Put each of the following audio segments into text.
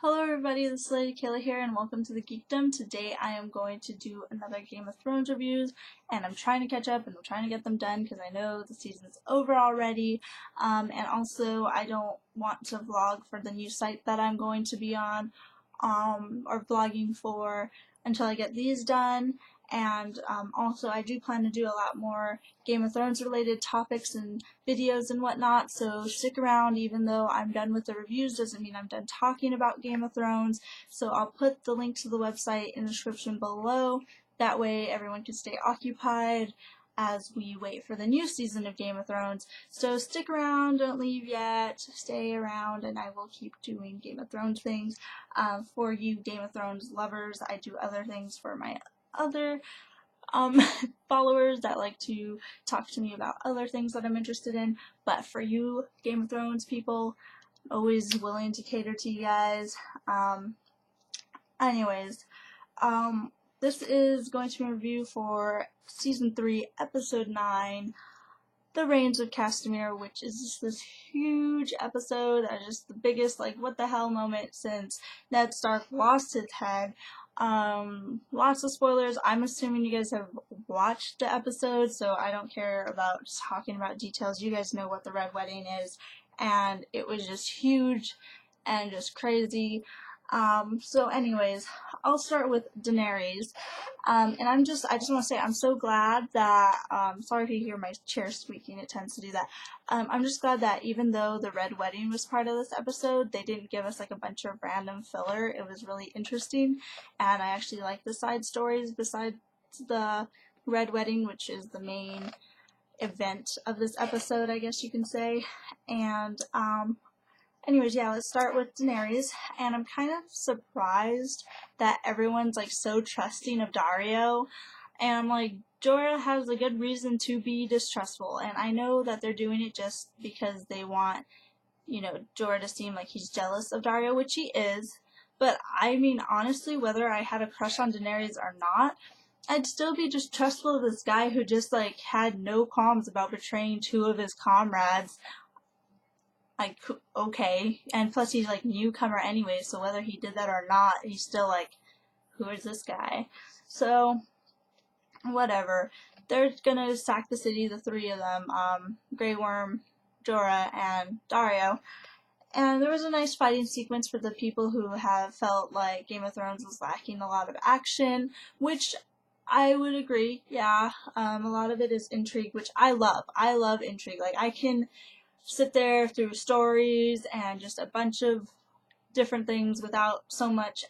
Hello everybody, this is Lady Kaylah here and welcome to the Geekdom. Today I am going to do another Game of Thrones reviews and I'm trying to catch up and I'm trying to get them done because I know the season's over already. And also I don't want to vlog for the new site that I'm going to be on or vlogging for until I get these done. And also I do plan to do a lot more Game of Thrones related topics and videos and whatnot, so stick around. Even though I'm done with the reviews doesn't mean I'm done talking about Game of Thrones, so I'll put the link to the website in the description below. That way everyone can stay occupied as we wait for the new season of Game of Thrones. So stick around, don't leave yet, stay around, and I will keep doing Game of Thrones things. For you Game of Thrones lovers, I do other things for my other followers that like to talk to me about other things that I'm interested in, but for you Game of Thrones people, I'm always willing to cater to you guys. Anyways, this is going to be a review for Season 3, Episode 9, The Reigns of Castamere, which is just this huge episode that is just the biggest, like, what the hell moment since Ned Stark lost his head. Lots of spoilers. I'm assuming you guys have watched the episode, so I don't care about talking about details. You guys know what the Red Wedding is, and it was just huge and just crazy. So anyways, I'll start with Daenerys. And I just want to say I'm so glad that, sorry if you hear my chair squeaking, it tends to do that. I'm just glad that even though the Red Wedding was part of this episode, they didn't give us like a bunch of random filler. It was really interesting, and I actually like the side stories besides the Red Wedding, which is the main event of this episode, I guess you can say. And, anyways, yeah, let's start with Daenerys, and I'm kind of surprised that everyone's, like, so trusting of Dario, and I'm like, Jorah has a good reason to be distrustful, and I know that they're doing it just because they want, you know, Jorah to seem like he's jealous of Dario, which he is, but I mean, honestly, whether I had a crush on Daenerys or not, I'd still be distrustful of this guy who just, like, had no qualms about betraying two of his comrades. Like, okay, and plus he's like newcomer anyway, so whether he did that or not, he's still like, who is this guy? So, whatever. They're gonna sack the city, the three of them, Grey Worm, Jorah, and Dario. And there was a nice fighting sequence for the people who have felt like Game of Thrones was lacking a lot of action, which I would agree, yeah. A lot of it is intrigue, which I love. I love intrigue. Like, I can sit there through stories and just a bunch of different things without so much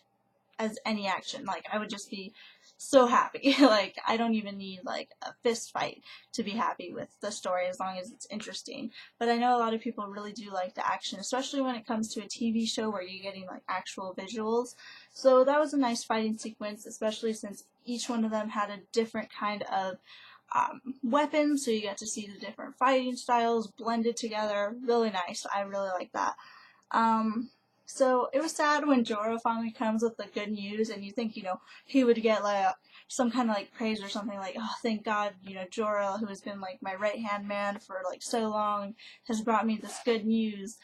as any action. Like, I would just be so happy. Like, I don't even need, like, a fist fight to be happy with the story as long as it's interesting. But I know a lot of people really do like the action, especially when it comes to a TV show where you're getting, like, actual visuals. So that was a nice fighting sequence, especially since each one of them had a different kind of weapons, so you get to see the different fighting styles blended together. Really nice. I really like that. So it was sad when Jorah finally comes with the good news, and you think, you know, he would get like some kind of like praise or something, like, oh, thank God, you know, Jorah, who has been like my right hand man for like so long, has brought me this good news.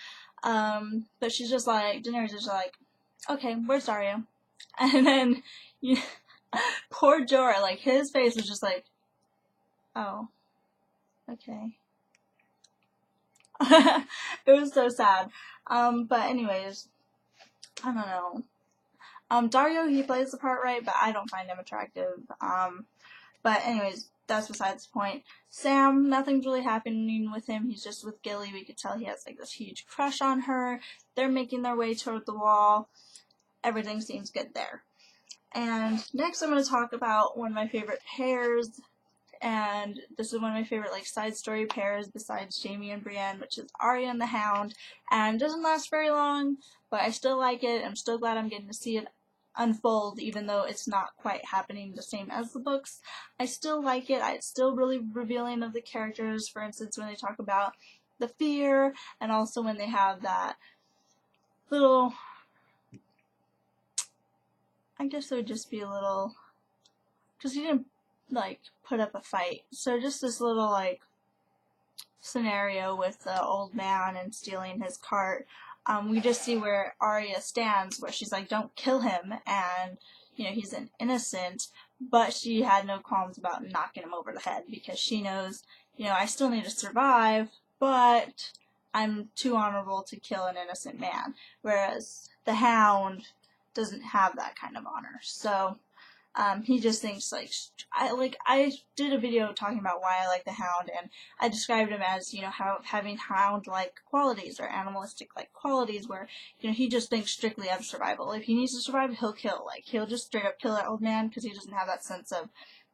But she's just like, Daenerys is like, okay, where's Arya? And then, you poor Jorah, like his face was just like, oh, okay. It was so sad. But anyways, I don't know. Dario, he plays the part right, but I don't find him attractive. But anyways, that's besides the point. Sam, nothing's really happening with him. He's just with Gilly. We could tell he has like this huge crush on her. They're making their way toward the wall. Everything seems good there. And next I'm going to talk about one of my favorite pairs, and this is one of my favorite like side story pairs besides Jaime and Brienne, which is Arya and the Hound, and it doesn't last very long, but I still like it. I'm still glad I'm getting to see it unfold, even though it's not quite happening the same as the books. I still like it. It's still really revealing of the characters, for instance, when they talk about the fear, and also when they have that little, I guess it would just be a little, because he didn't like put up a fight, so just this little like scenario with the old man and stealing his cart. we just see where Arya stands, where she's like, don't kill him, and, you know, he's an innocent, but she had no qualms about knocking him over the head, because she knows, you know, I still need to survive, but I'm too honorable to kill an innocent man, whereas the Hound doesn't have that kind of honor. So he just thinks, like, I did a video talking about why I like the Hound, and I described him as, you know, having Hound-like qualities, or animalistic-like qualities, where, you know, he just thinks strictly of survival. If he needs to survive, he'll kill. Like, he'll just straight up kill that old man, because he doesn't have that sense of,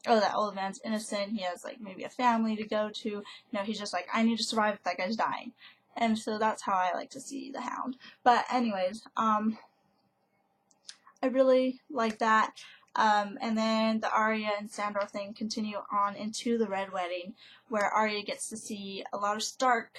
oh, that old man's innocent, he has, like, maybe a family to go to. You know, he's just like, I need to survive if that guy's dying. And so that's how I like to see the Hound. But anyways, I really like that. And then the Arya and Sandor thing continue on into the Red Wedding, where Arya gets to see a lot of Stark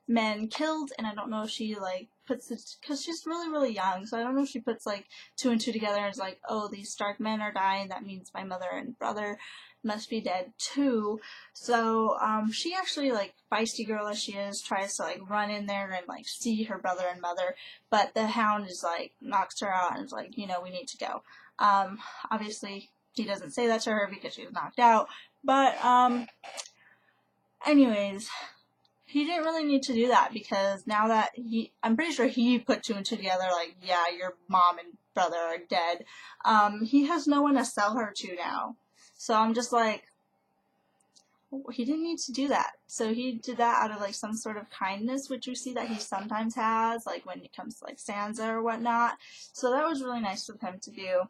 men killed, and I don't know if she, like, puts it, because she's really, really young, so I don't know if she puts, like, 2 and 2 together and is like, oh, these Stark men are dying, that means my mother and brother must be dead too. So, she actually, like, feisty girl as she is, tries to, like, run in there and, like, see her brother and mother, but the Hound is, like, knocks her out and is like, you know, we need to go. Obviously, he doesn't say that to her because she was knocked out, but, anyways, he didn't really need to do that, because now that I'm pretty sure he put 2 and 2 together, like, yeah, your mom and brother are dead, he has no one to sell her to now. So I'm just like, he didn't need to do that. So he did that out of, like, some sort of kindness, which we see that he sometimes has, like, when it comes to, like, Sansa or whatnot. So that was really nice of him to do.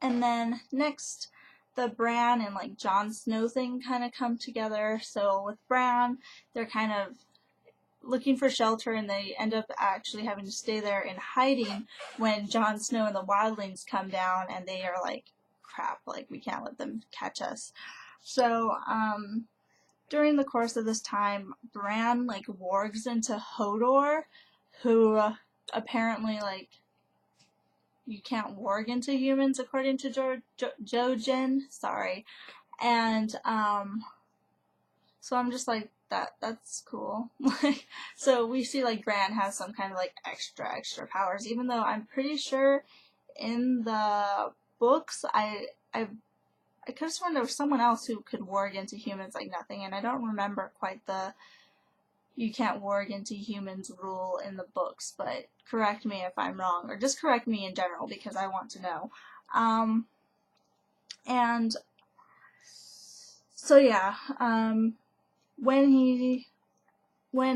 And then next, the Bran and, like, Jon Snow thing kind of come together. So with Bran, they're kind of looking for shelter, and they end up actually having to stay there in hiding when Jon Snow and the wildlings come down, and they are like, crap, like, we can't let them catch us. So, during the course of this time, Bran, like, wargs into Hodor, who apparently, like, you can't warg into humans according to Jojen, sorry. And, so I'm just like, that's cool. So we see, like, Bran has some kind of, like, extra powers, even though I'm pretty sure in the books, I could have sworn there was someone else who could warg into humans like nothing, and I don't remember quite the you can't warg into humans rule in the books, but correct me if I'm wrong, or just correct me in general, because I want to know. And so yeah, when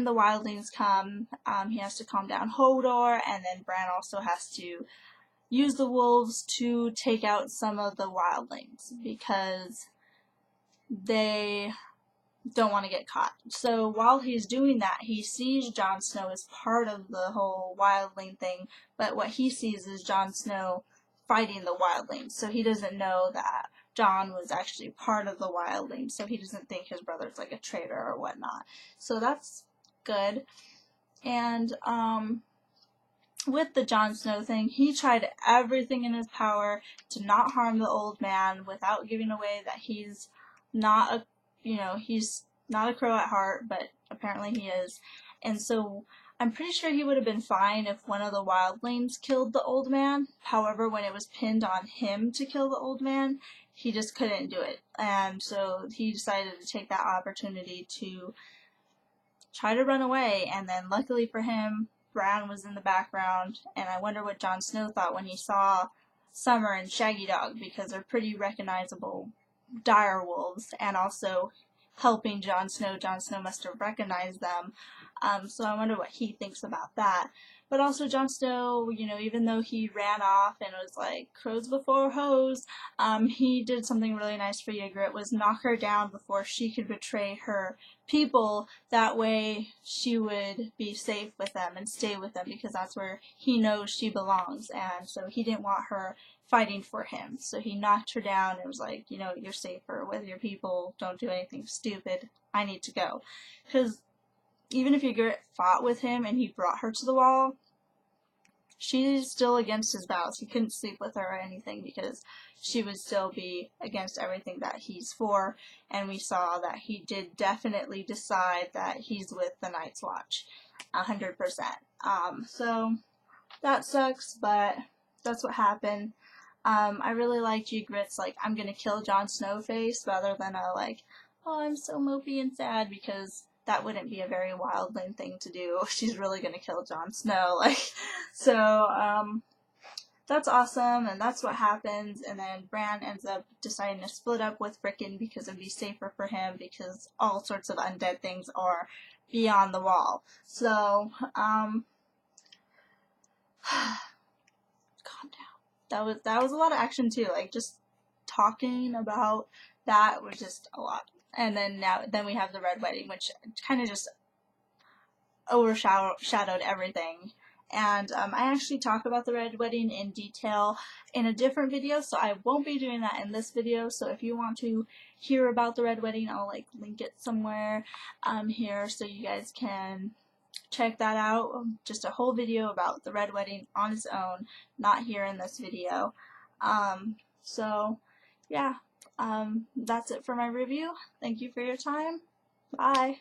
the wildlings come, he has to calm down Hodor, and then Bran also has to use the wolves to take out some of the wildlings, because they don't want to get caught. So while he's doing that, he sees Jon Snow as part of the whole wildling thing, but what he sees is Jon Snow fighting the wildlings, so he doesn't know that Jon was actually part of the wildlings, so he doesn't think his brother's, like, a traitor or whatnot. So that's good. And, with the Jon Snow thing, he tried everything in his power to not harm the old man without giving away that he's not a, he's not a crow at heart, but apparently he is. And so I'm pretty sure he would have been fine if one of the wildlings killed the old man. However, when it was pinned on him to kill the old man, he just couldn't do it. And so he decided to take that opportunity to try to run away, and then luckily for him, Bran was in the background, and I wonder what Jon Snow thought when he saw Summer and Shaggy Dog, because they're pretty recognizable dire wolves, and also helping Jon Snow. Jon Snow must have recognized them, so I wonder what he thinks about that. But also Jon Snow, even though he ran off and was like, crows before hoes, he did something really nice for Ygritte, was knock her down before she could betray her people. That way she would be safe with them and stay with them, because that's where he knows she belongs, and so he didn't want her fighting for him. So he knocked her down and was like, you're safer with your people, don't do anything stupid, I need to go. Because even if Ygritte fought with him and he brought her to the wall, she's still against his vows. He couldn't sleep with her or anything, because she would still be against everything that he's for, and we saw that he did definitely decide that he's with the Night's Watch. 100%. So that sucks, but that's what happened. I really like G Grit's like, I'm gonna kill Jon Snow face, rather than a like, oh, I'm so mopey and sad, because that wouldn't be a very wildling thing to do. She's really gonna kill Jon Snow, like, so, that's awesome, and that's what happens, and then Bran ends up deciding to split up with Frickin because it'd be safer for him, because all sorts of undead things are beyond the wall. So, calm down. That was a lot of action too, like, just talking about that was just a lot. And then we have the Red Wedding, which kind of just overshadowed everything. And I actually talk about the Red Wedding in detail in a different video, so I won't be doing that in this video. So if you want to hear about the Red Wedding, I'll like link it somewhere here so you guys can check that out. Just a whole video about the Red Wedding on its own, not here in this video. So yeah, that's it for my review. Thank you for your time. Bye.